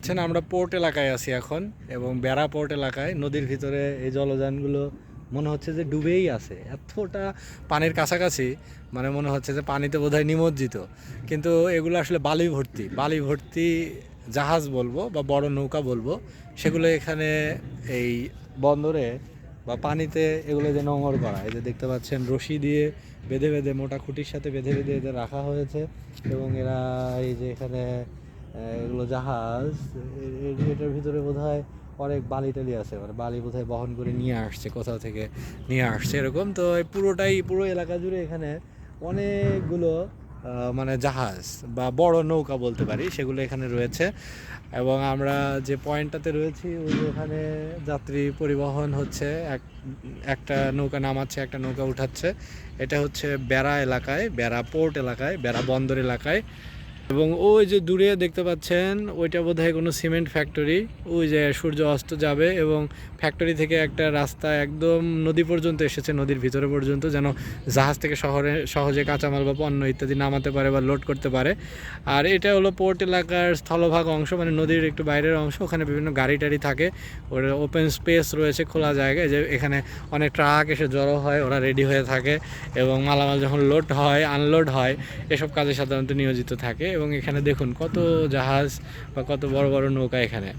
পাচ্ছেন আমরা পোর্ট এলাকায় আছি এখন, এবং বেড়া পোর্ট এলাকায়। নদীর ভিতরে এই জলযানগুলো মনে হচ্ছে যে ডুবেই আছে, এতটা পানির কাছাকাছি, মানে মনে হচ্ছে যে পানিতে বোধহয় নিমজ্জিত। কিন্তু এগুলো আসলে বালি ভর্তি, বালি ভর্তি জাহাজ বলবো বা বড় নৌকা বলবো, সেগুলো এখানে এই বন্দরে বা পানিতে এগুলো যে নোঙর করা। এই যে দেখতে পাচ্ছেন রশি দিয়ে বেঁধে বেঁধে, মোটা খুঁটির সাথে বেঁধে বেঁধে এদের রাখা হয়েছে। এবং এরা এই যে এখানে এগুলো জাহাজ, এটার ভিতরে বোধহয় অনেক বালি টালি আছে, মানে বালি বোধহয় বহন করে নিয়ে আসছে, কোথাও থেকে নিয়ে আসছে এরকম। তো এই পুরো এলাকা জুড়ে এখানে অনেকগুলো মানে জাহাজ বা বড় নৌকা বলতে পারি, সেগুলো এখানে রয়েছে। এবং আমরা যে পয়েন্টটাতে রয়েছি ওই যে ওখানে যাত্রী পরিবহন হচ্ছে, একটা নৌকা নামাচ্ছে, একটা নৌকা উঠাচ্ছে। এটা হচ্ছে বেড়া এলাকায়, বেড়া পোর্ট এলাকায়, বেড়া বন্দর এলাকায়। এবং ওই যে দূরে দেখতে পাচ্ছেন ওইটা বোধহয় কোনো সিমেন্ট ফ্যাক্টরি। ওই যে সূর্য অস্ত যাবে এবং ফ্যাক্টরি থেকে একটা রাস্তা একদম নদী পর্যন্ত এসেছে, নদীর ভিতরে পর্যন্ত, যেন জাহাজ থেকে শহরে সহজে কাঁচামাল বা পণ্য ইত্যাদি নামাতে পারে বা লোড করতে পারে। আর এটা হলো পোর্ট এলাকার স্থলভাগ অংশ, মানে নদীর একটু বাইরের অংশ। ওখানে বিভিন্ন গাড়ি টাড়ি থাকে, ওর ওপেন স্পেস রয়েছে, খোলা জায়গায়, যে এখানে অনেক ট্রাক এসে জড়ো হয়, ওরা রেডি হয়ে থাকে এবং মালামাল যখন লোড হয় আনলোড হয় এসব কাজে সাধারণত নিয়োজিত থাকে। এবং এখানে দেখুন কত জাহাজ বা কত বড় বড় নৌকা এখানে।